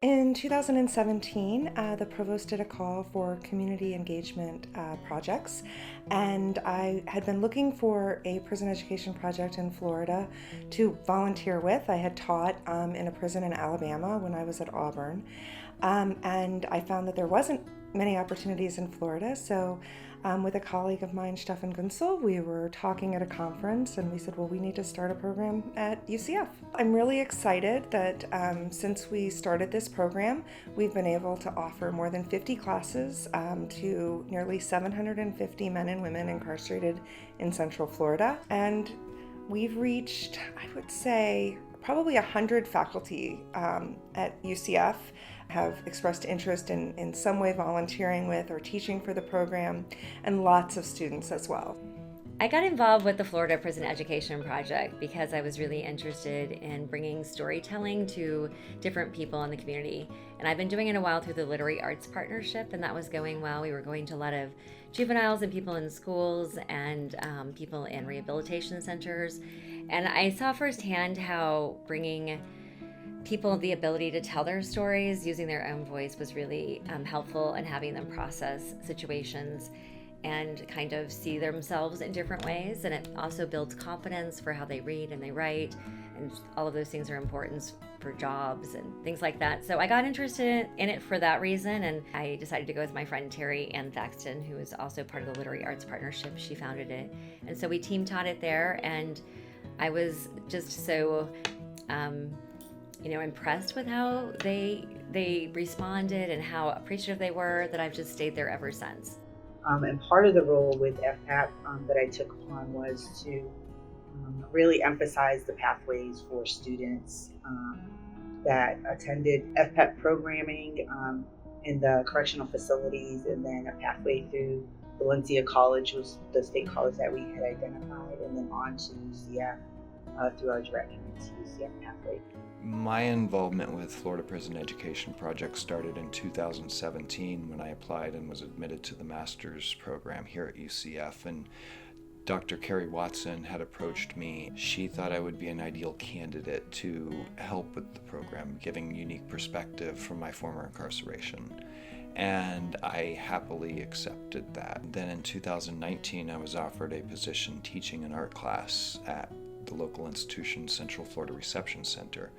In 2017, the provost did a call for community engagement projects, and I had been looking for a prison education project in Florida to volunteer with. I had taught in a prison in Alabama when I was at Auburn, and I found that there wasn't many opportunities in Florida, so with a colleague of mine, Stefan Gunsel, we were talking at a conference and we said, well, we need to start a program at UCF. I'm really excited that since we started this program, we've been able to offer more than 50 classes to nearly 750 men and women incarcerated in Central Florida. And we've reached, I would say, probably 100 faculty at UCF have expressed interest in some way volunteering with or teaching for the program, and lots of students as well. I got involved with the Florida Prison Education Project because I was really interested in bringing storytelling to different people in the community. And I've been doing it a while through the Literary Arts Partnership, and that was going well. We were going to a lot of juveniles and people in schools and people in rehabilitation centers. And I saw firsthand how bringing people the ability to tell their stories using their own voice was really helpful, and having them process situations and kind of see themselves in different ways. And it also builds confidence for how they read and they write, and all of those things are important for jobs and things like that. So I got interested in it for that reason, and I decided to go with my friend Terry Ann Thaxton, who is also part of the Literary Arts Partnership. She founded it, and so we team taught it there, and I was just so impressed with how they responded and how appreciative they were, that I've just stayed there ever since. And part of the role with FPAP that I took on was to really emphasize the pathways for students that attended FPAP programming in the correctional facilities, and then a pathway through Valencia College was the state college that we had identified, and then on to UCF through our direct to UCF pathway. My involvement with Florida Prison Education Project started in 2017 when I applied and was admitted to the master's program here at UCF. And Dr. Carrie Watson had approached me. She thought I would be an ideal candidate to help with the program, giving unique perspective from my former incarceration. And I happily accepted that. Then in 2019, I was offered a position teaching an art class at the local institution, Central Florida Reception Center.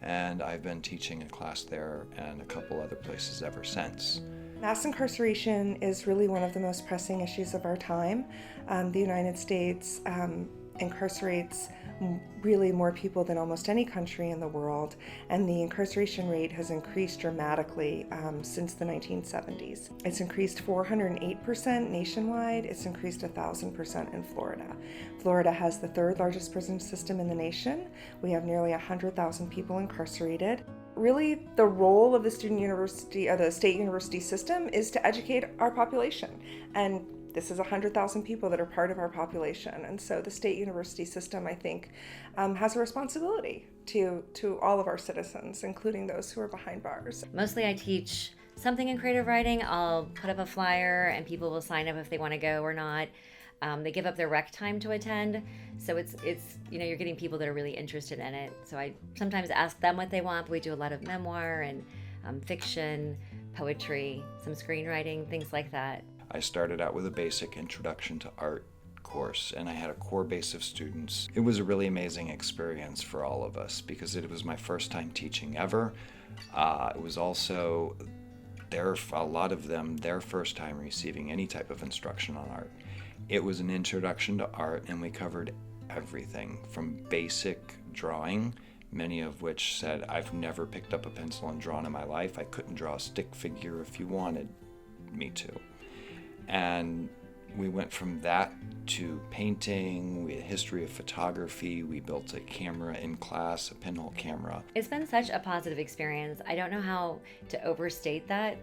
And I've been teaching a class there and a couple other places ever since. Mass incarceration is really one of the most pressing issues of our time. The United States incarcerates really more people than almost any country in the world, and the incarceration rate has increased dramatically since the 1970s. It's increased 408% nationwide. It's increased 1,000% in Florida. Florida has the third largest prison system in the nation. We have nearly 100,000 people incarcerated. Really, the role of the student university or the state university system is to educate our population, and this is 100,000 people that are part of our population. And so the state university system, I think, has a responsibility to all of our citizens, including those who are behind bars. Mostly I teach something in creative writing. I'll put up a flyer and people will sign up if they want to go or not. They give up their rec time to attend. So it's you're getting people that are really interested in it. So I sometimes ask them what they want, but we do a lot of memoir and fiction, poetry, some screenwriting, things like that. I started out with a basic introduction to art course, and I had a core base of students. It was a really amazing experience for all of us because it was my first time teaching ever. It was also a lot of them, their first time receiving any type of instruction on art. It was an introduction to art, and we covered everything from basic drawing, many of which said, I've never picked up a pencil and drawn in my life. I couldn't draw a stick figure if you wanted me to. And we went from that to painting, we had a history of photography, we built a camera in class, a pinhole camera. It's been such a positive experience. I don't know how to overstate that.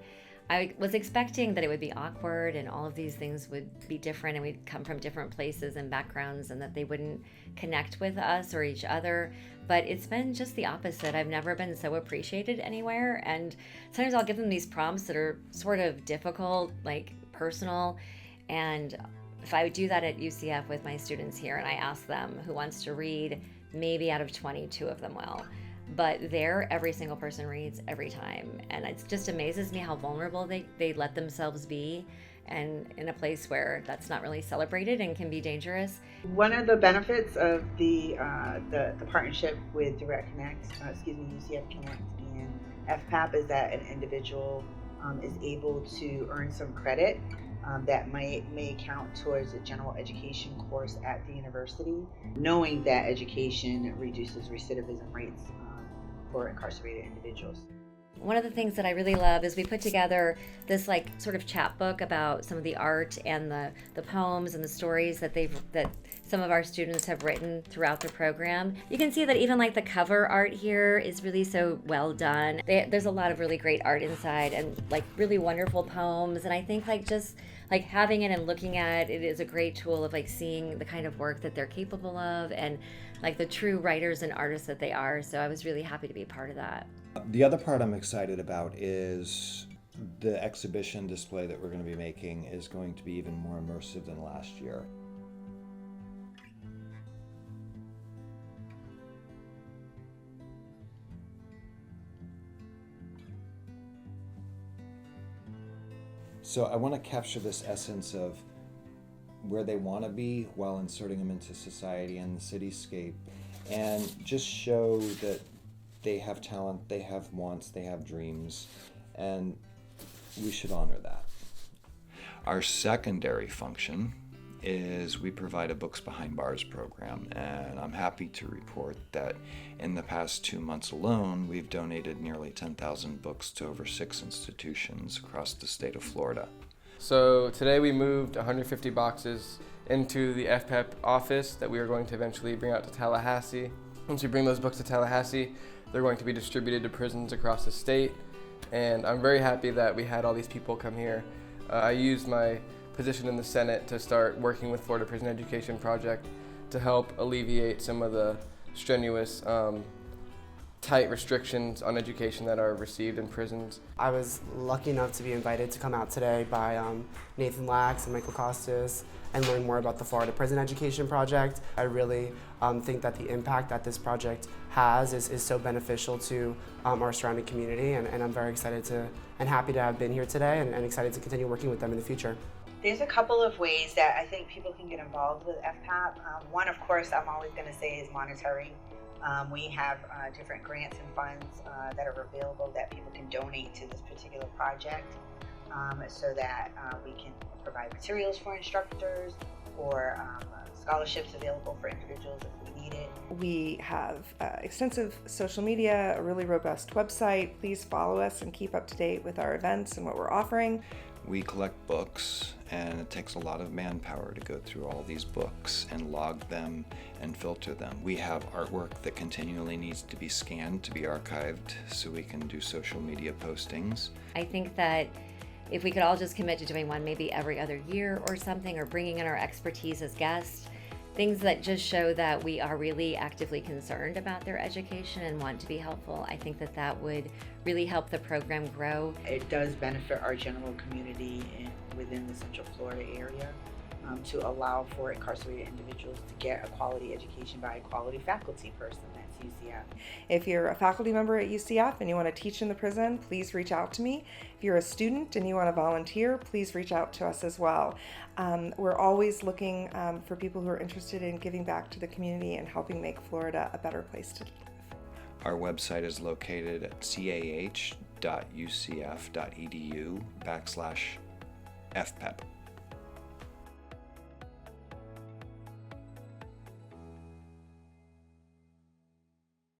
I was expecting that it would be awkward and all of these things would be different and we'd come from different places and backgrounds and that they wouldn't connect with us or each other. But it's been just the opposite. I've never been so appreciated anywhere. And sometimes I'll give them these prompts that are sort of difficult, like personal. And if I would do that at UCF with my students here and I ask them who wants to read, maybe out of 20, 2 of them will. but there every single person reads every time, and it just amazes me how vulnerable they let themselves be, and in a place where that's not really celebrated and can be dangerous. One of the benefits of the partnership with Direct Connect, UCF Connect and FPAP is that an individual is able to earn some credit that may count towards a general education course at the university, knowing that education reduces recidivism rates for incarcerated individuals. One of the things that I really love is we put together this sort of chapbook about some of the art and the poems and the stories that some of our students have written throughout the program. You can see that even the cover art here is really so well done. There's a lot of really great art inside and really wonderful poems, and I think just having it and looking at it is a great tool of seeing the kind of work that they're capable of and the true writers and artists that they are. So I was really happy to be a part of that. The other part I'm excited about is the exhibition display that we're going to be making is going to be even more immersive than last year. So I want to capture this essence of where they want to be while inserting them into society and the cityscape, and just show that they have talent, they have wants, they have dreams, and we should honor that. Our secondary function is we provide a Books Behind Bars program, and I'm happy to report that in the past 2 months alone, we've donated nearly 10,000 books to over 6 institutions across the state of Florida. So today we moved 150 boxes into the FPEP office that we are going to eventually bring out to Tallahassee. Once we bring those books to Tallahassee, they're going to be distributed to prisons across the state, and I'm very happy that we had all these people come here. I used my position in the Senate to start working with Florida Prison Education Project to help alleviate some of the strenuous, tight restrictions on education that are received in prisons. I was lucky enough to be invited to come out today by Nathan Lax and Michael Costas and learn more about the Florida Prison Education Project. I really think that the impact that this project has is so beneficial to our surrounding community, and I'm very excited and happy to have been here today and excited to continue working with them in the future. There's a couple of ways that I think people can get involved with FPAP. One, of course, I'm always going to say is monetary. We have different grants and funds that are available that people can donate to this particular project so that we can provide materials for instructors or scholarships available for individuals if we need it. We have extensive social media, a really robust website. Please follow us and keep up to date with our events and what we're offering. We collect books, and it takes a lot of manpower to go through all these books and log them and filter them. We have artwork that continually needs to be scanned to be archived so we can do social media postings. I think that if we could all just commit to doing one maybe every other year or something, or bringing in our expertise as guests, things that just show that we are really actively concerned about their education and want to be helpful, I think that would really help the program grow. It does benefit our general community within the Central Florida area to allow for incarcerated individuals to get a quality education by a quality faculty person. That's UCF. If you're a faculty member at UCF and you want to teach in the prison, please reach out to me. If you're a student and you want to volunteer, please reach out to us as well. We're always looking for people who are interested in giving back to the community and helping make Florida a better place to live. Our website is located at cah.ucf.edu/FPEP.